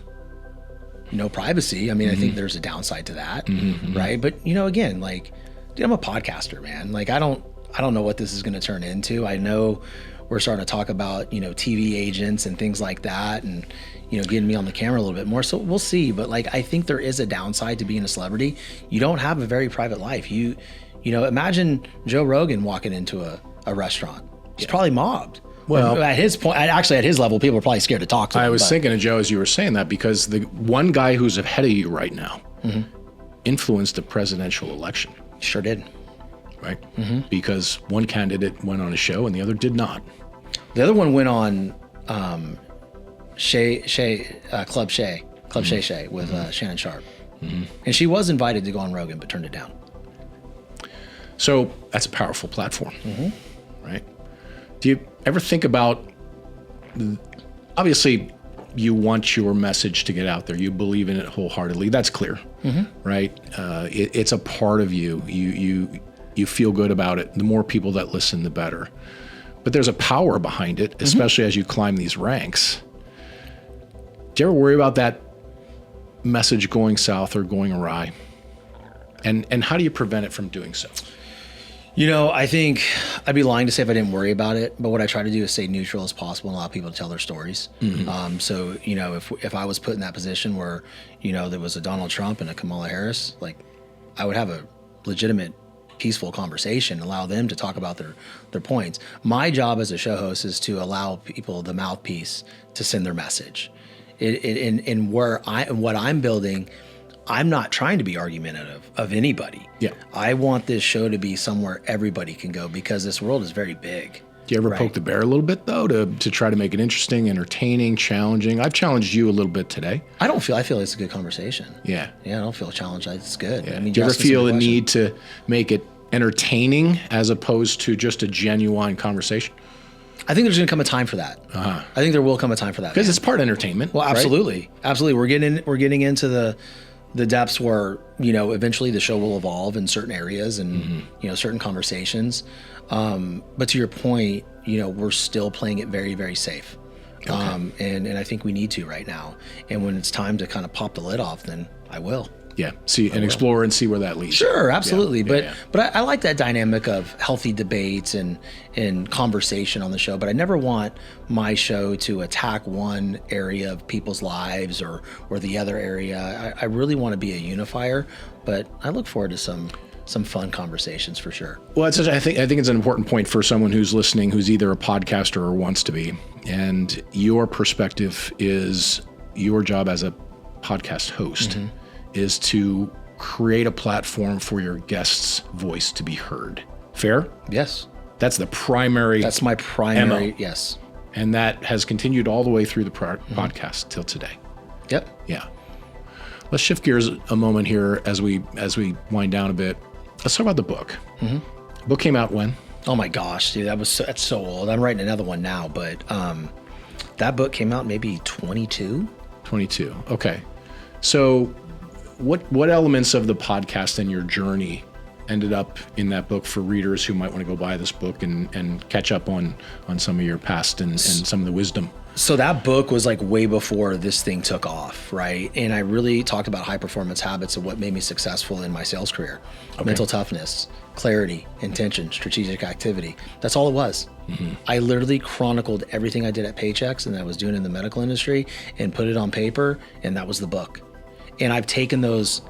no privacy. I mean, I think there's a downside to that, right? But, again, like, dude, I'm a podcaster, man. Like, I don't know what this is going to turn into. I know we're starting to talk about, TV agents and things like that and, getting me on the camera a little bit more. So we'll see. But like, I think there is a downside to being a celebrity. You don't have a very private life. Imagine Joe Rogan walking into a restaurant. He's probably mobbed. Well, at his point, actually at his level, people are probably scared to talk to him. I was thinking of Joe as you were saying that because the one guy who's ahead of you right now influenced the presidential election. Sure did. Right? Because one candidate went on a show and the other did not. The other one went on Club Shay with Shannon Sharp. And she was invited to go on Rogan, but turned it down. So that's a powerful platform, right? Do you ever think about, obviously you want your message to get out there. You believe in it wholeheartedly. That's clear, right? It's a part of you. You feel good about it. The more people that listen, the better. But there's a power behind it, especially as you climb these ranks. Do you ever worry about that message going south or going awry? And how do you prevent it from doing so? I think I'd be lying to say if I didn't worry about it, but what I try to do is stay neutral as possible and allow people to tell their stories. So, if I was put in that position where, there was a Donald Trump and a Kamala Harris, like, I would have a legitimate, peaceful conversation, allow them to talk about their points. My job as a show host is to allow people the mouthpiece to send their message. What I'm building, I'm not trying to be argumentative of anybody. Yeah. I want this show to be somewhere everybody can go because this world is very big. Do you ever poke the bear a little bit, though, to try to make it interesting, entertaining, challenging? I've challenged you a little bit today. I feel it's a good conversation. Yeah. Yeah, I don't feel challenged. It's good. Yeah. Do you ever feel the need to make it entertaining as opposed to just a genuine conversation? I think there's going to come a time for that. I think there will come a time for that. Because it's part entertainment. Well, absolutely. Right? Absolutely. We're getting into the depths where, eventually the show will evolve in certain areas and, certain conversations. But to your point, we're still playing it very, very safe. Okay. And I think we need to right now. And when it's time to kind of pop the lid off, then I will. Yeah. See and explore and see where that leads. Sure, absolutely. But I like that dynamic of healthy debates and conversation on the show. But I never want my show to attack one area of people's lives or the other area. I really want to be a unifier, but I look forward to some fun conversations for sure. Well, I think it's an important point for someone who's listening, who's either a podcaster or wants to be. And your perspective is your job as a podcast host is to create a platform for your guest's voice to be heard. Fair? Yes. That's my primary. MO. Yes. And that has continued all the way through the podcast till today. Yep. Yeah. Let's shift gears a moment here as we wind down a bit. Let's talk about the book. Book came out when? Oh my gosh, dude, that's so old. I'm writing another one now, but that book came out maybe 22. 22. Okay. So what elements of the podcast and your journey ended up in that book for readers who might want to go buy this book and catch up on some of your past and some of the wisdom? So that book was like way before this thing took off, right? And I really talked about high performance habits and what made me successful in my sales career. Okay. Mental toughness, clarity, intention, strategic activity. That's all it was. I literally chronicled everything I did at Paychex and that I was doing in the medical industry and put it on paper, and that was the book. And I've taken those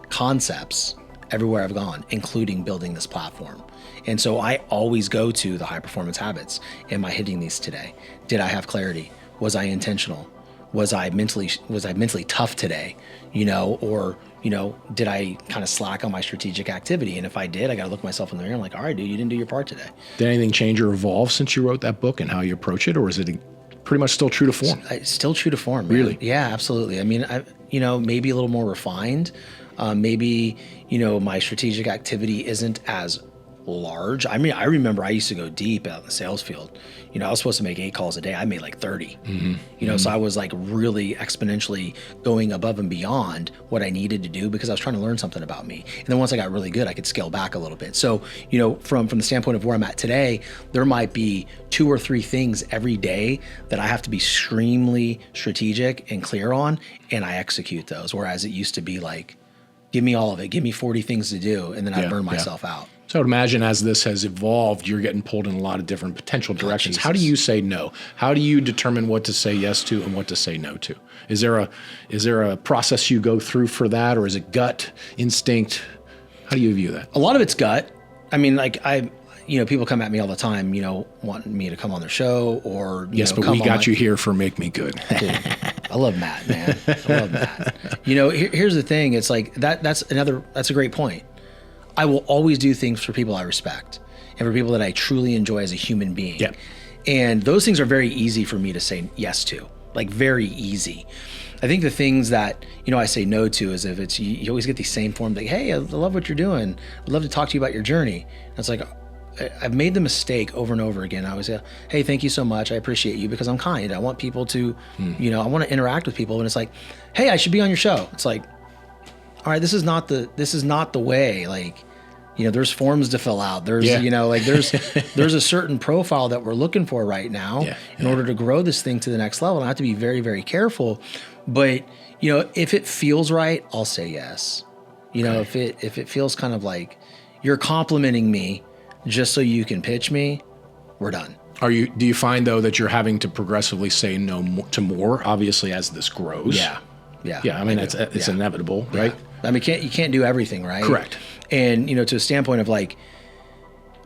concepts everywhere I've gone, including building this platform. And so I always go to the high performance habits. Am I hitting these today? Did I have clarity? Was I intentional? Was I mentally tough today? Or did I kind of slack on my strategic activity? And if I did, I got to look myself in the mirror and like, all right, dude, you didn't do your part today. Did anything change or evolve since you wrote that book and how you approach it? Or is it pretty much still true to form? It's still true to form, man. Really? Yeah, absolutely. I mean, maybe a little more refined. Maybe, my strategic activity isn't as large. I mean, I remember I used to go deep out in the sales field. I was supposed to make 8 calls a day. I made like 30. So I was like really exponentially going above and beyond what I needed to do because I was trying to learn something about me. And then once I got really good, I could scale back a little bit. So, from the standpoint of where I'm at today, there might be 2 or 3 things every day that I have to be extremely strategic and clear on, and I execute those. Whereas it used to be like, give me all of it. Give me 40 things to do, and then I burn myself out. So I would imagine as this has evolved, you're getting pulled in a lot of different potential directions. How do you say no? How do you determine what to say yes to and what to say no to? Is there a process you go through for that, or is it gut instinct? How do you view that? A lot of it's gut. I mean, like people come at me all the time, wanting me to come on their show or yes, but we got you here for Make Me Good. Dude, I love Matt, man. I love Matt. Here's the thing. It's like that's a great point. I will always do things for people I respect and for people that I truly enjoy as a human being. Yep. And those things are very easy for me to say yes to, like very easy. I think the things that, I say no to is if it's, you always get these same forms like, hey, I love what you're doing. I'd love to talk to you about your journey. And it's like, I've made the mistake over and over again. I always say, hey, thank you so much. I appreciate you because I'm kind. I want people to, I want to interact with people. And it's like, hey, I should be on your show. It's like, all right, this is not the way. Like, there's forms to fill out. There's, there's a certain profile that we're looking for right now in order to grow this thing to the next level. And I have to be very, very careful. But, if it feels right, I'll say yes. If it feels kind of like you're complimenting me just so you can pitch me, we're done. Do you find though that you're having to progressively say no to more, obviously, as this grows? Yeah. I mean, it's inevitable, right? I mean, you can't do everything, right? Correct. And, to a standpoint of like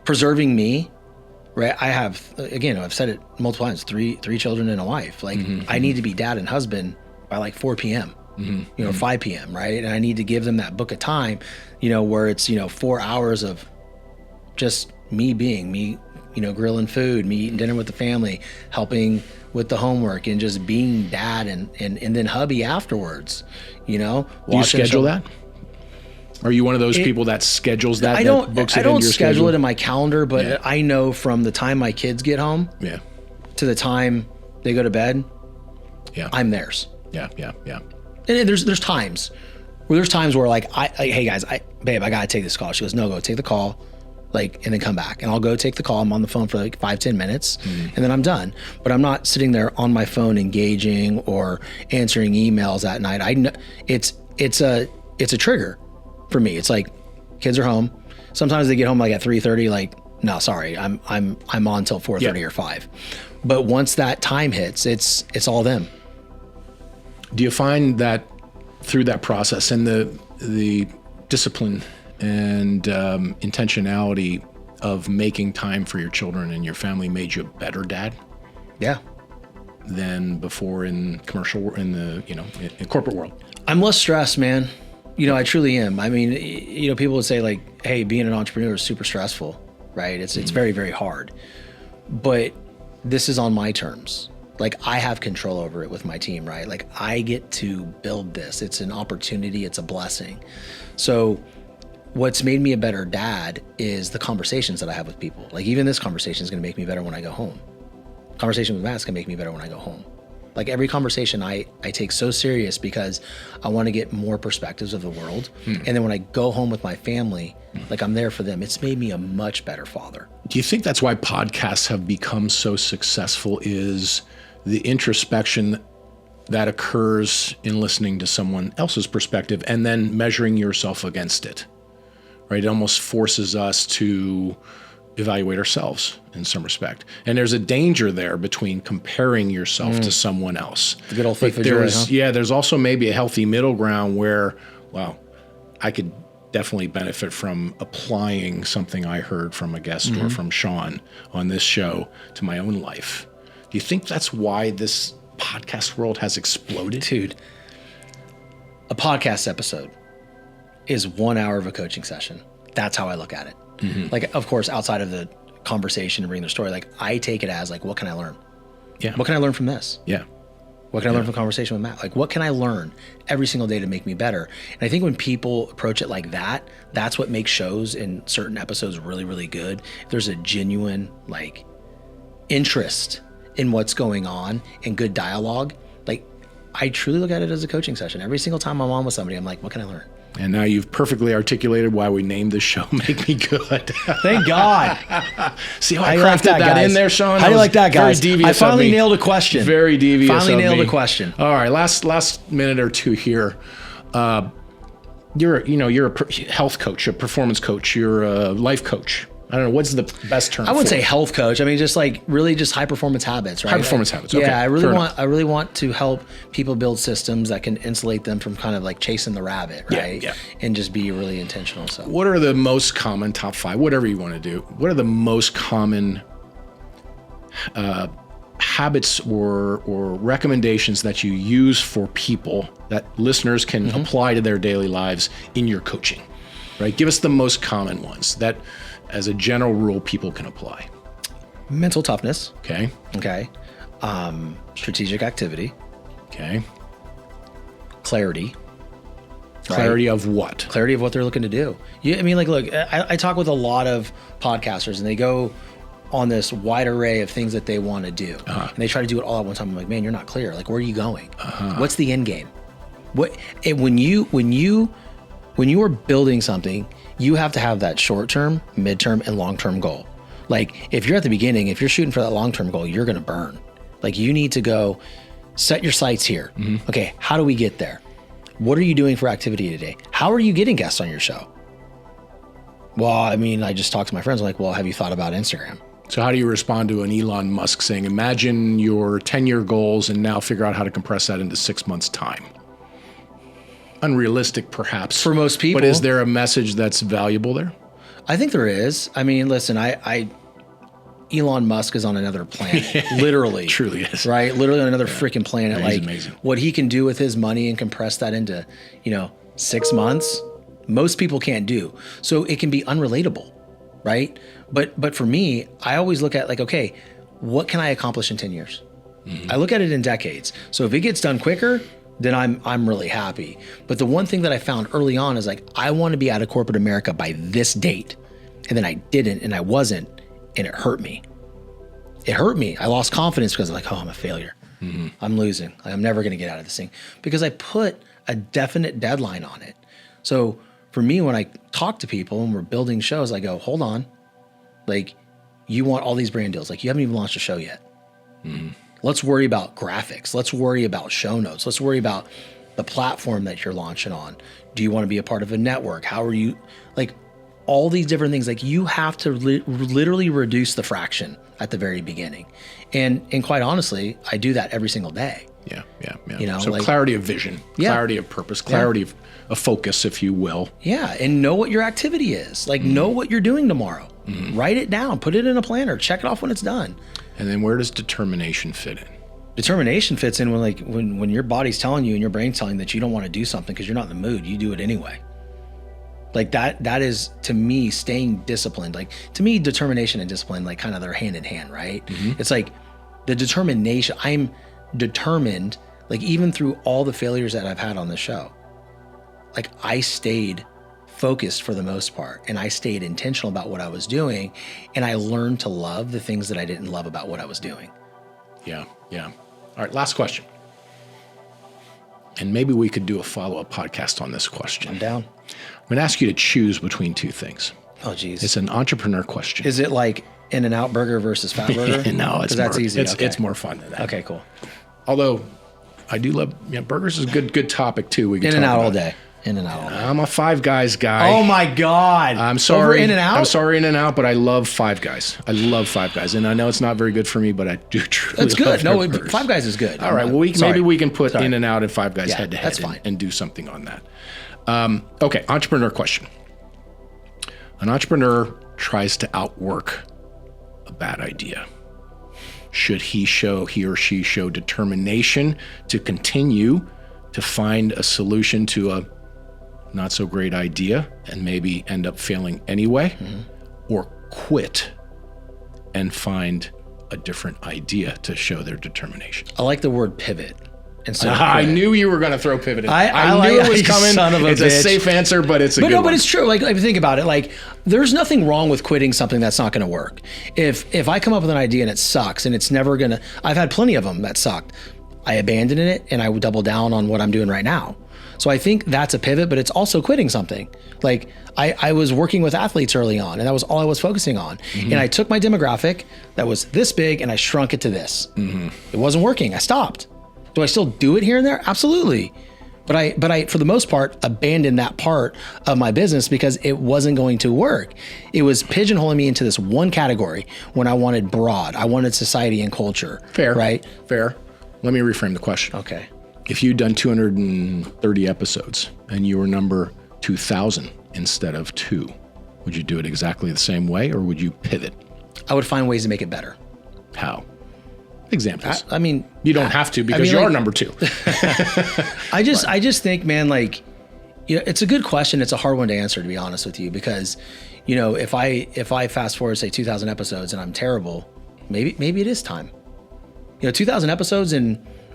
preserving me, right? I have, again, I've said it multiple times, three children and a wife. Like I need to be dad and husband by like 4 p.m., 5 p.m., right? And I need to give them that book of time, where it's, 4 hours of just me being me, grilling food, me eating dinner with the family, helping with the homework, and just being dad and then hubby afterwards, Do you schedule that? Are you one of those people that schedules that? I don't schedule schedule it in my calendar, but I know from the time my kids get home to the time they go to bed, I'm theirs. Yeah. And there's times where like, hey guys, babe, I got to take this call. She goes, no, go take the call. Like, and then come back, and I'll go take the call. I'm on the phone for like 5-10 minutes, and then I'm done. But I'm not sitting there on my phone engaging or answering emails at night. I know it's a trigger for me. It's like kids are home. Sometimes they get home like at 3:30. Like, no, sorry, I'm on till 4:30 or 5. But once that time hits, it's all them. Do you find that through that process and the discipline and intentionality of making time for your children and your family made you a better dad? Yeah. Than before in in corporate world? I'm less stressed, man. I truly am. I mean, people would say like, hey, being an entrepreneur is super stressful, right? It's very, very hard. But this is on my terms. Like, I have control over it with my team, right? Like, I get to build this. It's an opportunity. It's a blessing. So what's made me a better dad is the conversations that I have with people. Like, even this conversation is going to make me better when I go home. Conversation with Matt's going to make me better when I go home. Like, every conversation I take so serious because I want to get more perspectives of the world. And then when I go home with my family, like, I'm there for them. It's made me a much better father. Do you think that's why podcasts have become so successful, is the introspection that occurs in listening to someone else's perspective and then measuring yourself against it? Right? It almost forces us to evaluate ourselves in some respect. And there's a danger there between comparing yourself to someone else. The good old thief of joy, huh? Yeah, there's also maybe a healthy middle ground where, wow, I could definitely benefit from applying something I heard from a guest or from Shawn on this show to my own life. Do you think that's why this podcast world has exploded? Dude, a podcast episode is 1 hour of a coaching session. That's how I look at it. Like, of course, outside of the conversation and bringing the story, like, I take it as like, what can I learn? Yeah. What can I learn from this? Yeah. What can I learn from conversation with Matt? Like, what can I learn every single day to make me better? And I think when people approach it like that, that's what makes shows and certain episodes really, really good. If there's a genuine like interest in what's going on and good dialogue, like, I truly look at it as a coaching session. Every single time I'm on with somebody, I'm like, what can I learn? And now you've perfectly articulated why we named this show Make Me Good. Thank God. See how I crafted that in there, Shawn? How do you like that, guys? Very devious. I finally nailed a question. Very devious. Finally nailed a question. All right, last minute or two here. You're a health coach, a performance coach, you're a life coach. I don't know, what's the best term? I wouldn't say health coach. I mean, just like really just high performance habits, right? High performance habits. Okay. Yeah, I really want to help people build systems that can insulate them from kind of like chasing the rabbit, right? Yeah. And just be really intentional. So, what are the most common top 5, whatever you want to do? What are the most common habits or recommendations that you use for people that listeners can apply to their daily lives in your coaching? Right? Give us the most common ones that, as a general rule, people can apply. Mental toughness. Okay. Strategic activity. Okay. Clarity. Clarity of what? Clarity of what they're looking to do. I mean, like, look, I talk with a lot of podcasters and they go on this wide array of things that they want to do. And they try to do it all at one time. I'm like, man, you're not clear. Like, where are you going? What's the end game? When you when you are building something, you have to have that short-term, mid-term, and long-term goal. Like if you're at the beginning, if you're shooting for that long-term goal, you're going to burn. Like you need to go set your sights here. Okay, how do we get there? What are you doing for activity today? How are you getting guests on your show? Well, I mean, I just talked to my friends. I'm like, well, have you thought about Instagram? So how do you respond to an Elon Musk saying, imagine your 10-year goals and now figure out how to compress that into 6 months' time? Unrealistic, perhaps. For most people. But is there a message that's valuable there? I think there is. I mean, listen, Elon Musk is on another planet, literally. Truly is. Right? Literally on another freaking planet. Yeah, like amazing. What he can do with his money and compress that into, 6 months, most people can't do. So it can be unrelatable, right? But for me, I always look at like, okay, what can I accomplish in 10 years? I look at it in decades. So if it gets done quicker, then I'm really happy. But the one thing that I found early on is like, I want to be out of corporate America by this date. And then I didn't, and I wasn't, and it hurt me. It hurt me. I lost confidence because I'm like, oh, I'm a failure. I'm losing. I'm never going to get out of this thing because I put a definite deadline on it. So for me, when I talk to people and we're building shows, I go, hold on. Like, you want all these brand deals. Like, you haven't even launched a show yet. Let's worry about graphics. Let's worry about show notes. Let's worry about the platform that you're launching on. Do you want to be a part of a network? How are you, like, all these different things. Like, you have to literally reduce the fraction at the very beginning. And quite honestly, I do that every single day. Yeah. So like, clarity of vision, clarity of purpose, clarity of focus, if you will. Yeah. And know what your activity is. Like, know what you're doing tomorrow. Write it down, put it in a planner, check it off when it's done. And then where does determination fit in? Determination fits in when your body's telling you and your brain's telling you that you don't want to do something because you're not in the mood, you do it anyway. Like that is, to me, staying disciplined. Like, to me, determination and discipline, like, kind of, they're hand in hand, right? It's like the determination. I'm determined, like, even through all the failures that I've had on the show, like, I stayed focused for the most part, and I stayed intentional about what I was doing, and I learned to love the things that I didn't love about what I was doing. Yeah. All right, last question. And maybe we could do a follow-up podcast on this question. I'm down. I'm going to ask you to choose between two things. Oh, geez. It's an entrepreneur question. Is it like In-N-Out Burger versus Fat Burger? No, it's that's more, easy. It's more fun than that. Okay, cool. Although I do love, burgers is a good topic too. We can In-N-Out all day. In-N-Out all day. I'm a Five Guys guy. Oh my God. I'm sorry. Over In-N-Out? I'm sorry, In-N-Out, but I love Five Guys. I love Five Guys. And I know it's not very good for me, but I do truly That's good. love No, burgers. Five Guys is good. All right. Well, maybe we can put In-N-Out and Five Guys head to head that's fine. and do something on that. Okay. Entrepreneur question. An entrepreneur tries to outwork a bad idea. Should he or she show determination to continue to find a solution to a not so great idea and maybe end up failing anyway, or quit and find a different idea to show their determination? I like the word pivot. I knew you were going to throw pivot in. I knew it was coming. Son of a it's bitch. a safe answer, but it's a good one. But it's true. Like, think about it. Like, there's nothing wrong with quitting something that's not going to work. If I come up with an idea and it sucks and it's never going to, I've had plenty of them that sucked. I abandoned it and I would double down on what I'm doing right now. So I think that's a pivot, but it's also quitting something. Like, I was working with athletes early on, and that was all I was focusing on. And I took my demographic that was this big and I shrunk it to this. It wasn't working. I stopped. Do I still do it here and there? Absolutely. But I, for the most part, abandoned that part of my business because it wasn't going to work. It was pigeonholing me into this one category when I wanted broad. I wanted society and culture. Fair. Right? Fair. Let me reframe the question. Okay. If you'd done 230 episodes and you were number 2,000 instead of 2, would you do it exactly the same way, or would you pivot? I would find ways to make it better. How? Examples. I mean, you don't have to because you are number 2. I just think, man, like, it's a good question. It's a hard one to answer, to be honest with you, because, if I fast forward, say 2,000 episodes and I'm terrible, maybe it is time. 2,000 episodes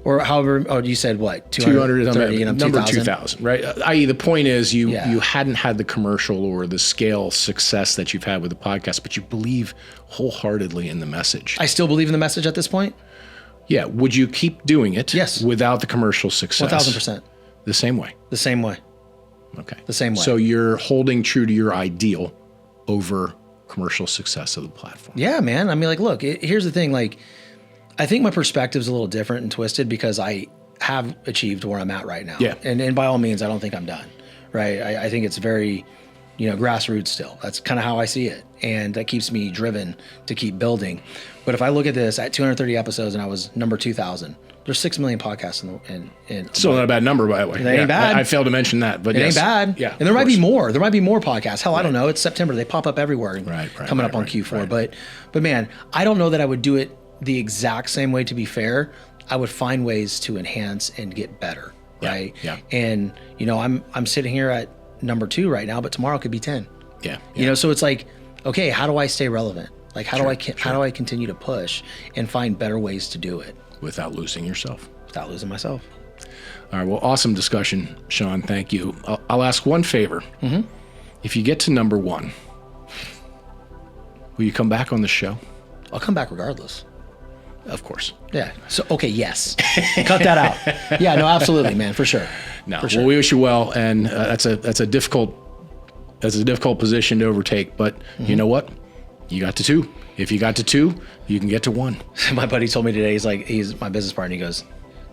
or however, you said what? 230, number 2,000? 2,000, right? I.e., the point is you hadn't had the commercial or the scale success that you've had with the podcast, but you believe wholeheartedly in the message. I still believe in the message at this point. Yeah. Would you keep doing it? Yes. Without the commercial success? 1,000%. The same way. The same way. Okay. The same way. So you're holding true to your ideal over commercial success of the platform. Yeah, man. I mean, like, look, here's the thing. Like, I think my perspective's a little different and twisted because I have achieved where I'm at right now. Yeah. And by all means, I don't think I'm done, right? I think it's very, grassroots still. That's kind of how I see it. And that keeps me driven to keep building. But if I look at this at 230 episodes and I was number 2,000, there's 6 million podcasts in Still not a bad number, by the way. It ain't bad. I failed to mention that, but It ain't bad. Yeah. And there might be more. There might be more podcasts. Hell, I don't know. It's September. They pop up everywhere coming up on Q4. Right. But man, I don't know that I would do it the exact same way, to be fair. I would find ways to enhance and get better. Right. Yeah. And, I'm sitting here at number 2 right now, but tomorrow could be 10. Yeah. So it's like, okay, how do I stay relevant? Like, how do I continue to push and find better ways to do it without losing yourself? Without losing myself. All right. Well, awesome discussion, Shawn. Thank you. I'll ask one favor. Mm-hmm. If you get to number 1, will you come back on the show? I'll come back regardless. Of course. Yeah. So, okay. Yes. Cut that out. Yeah, no, absolutely, man. For sure. No. For sure. Well, we wish you well. And that's a difficult position to overtake, but you know what? You got to 2. If you got to 2, you can get to 1. My buddy told me today, he's my business partner. He goes,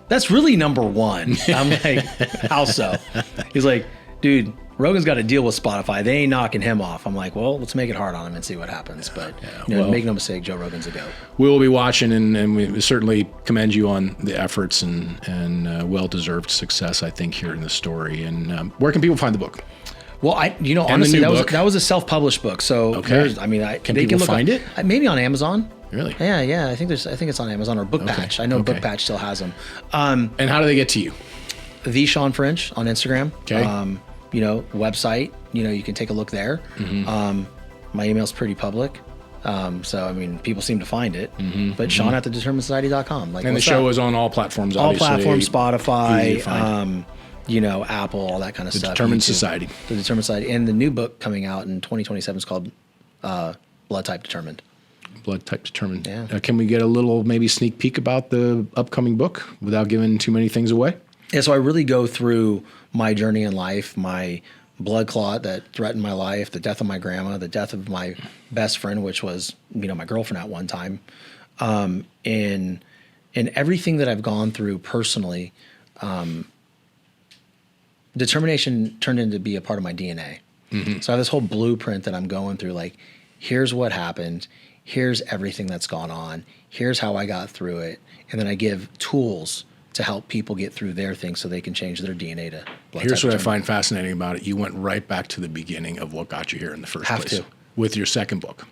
"That's really number 1." I'm like, "How so?" He's like, "Dude, Rogan's got to deal with Spotify. They ain't knocking him off." I'm like, "Well, let's make it hard on him and see what happens." But make no mistake, Joe Rogan's a goat. We will be watching, and we certainly commend you on the efforts and well-deserved success, I think, here in the story. And where can people find the book? Well, honestly, that was a self-published book. So okay. Can people find it? Maybe on Amazon. Really? Yeah. I think it's on Amazon or Book Patch. I know Book Patch still has them. And how do they get to you? The Shawn French on Instagram. Okay. Website. You can take a look there. Mm-hmm. My email's pretty public. So people seem to find it. Mm-hmm. But Shawn at thedeterminedsociety.com. And the show is on all platforms. All obviously. platforms, Spotify. Apple, all that kind of stuff. Determined Society. The Determined Society. And the new book coming out in 2027 is called Blood Type Determined. Blood Type Determined. Yeah. Can we get a little maybe sneak peek about the upcoming book without giving too many things away? Yeah, so I really go through my journey in life, my blood clot that threatened my life, the death of my grandma, the death of my best friend, which was, my girlfriend at one time. And everything that I've gone through personally, determination turned into be a part of my DNA. Mm-hmm. So I have this whole blueprint that I'm going through, like, here's what happened. Here's everything that's gone on. Here's how I got through it. And then I give tools to help people get through their things so they can change their DNA to blood Here's type what I find fascinating about it. You went right back to the beginning of what got you here in the first place. To. With your second book.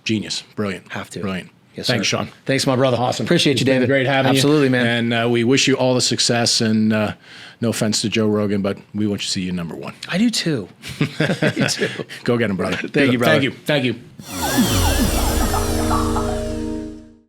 Genius. Brilliant. Have to. Brilliant. Yes, Thanks, sir. Shawn. Awesome. My brother. Awesome. Appreciate you, David. Great having Absolutely, you. man. And we wish you all the success. And no offense to Joe Rogan, but we want you to see you number 1. I do too. I do too. Go get him, brother. Thank you, brother. Thank you.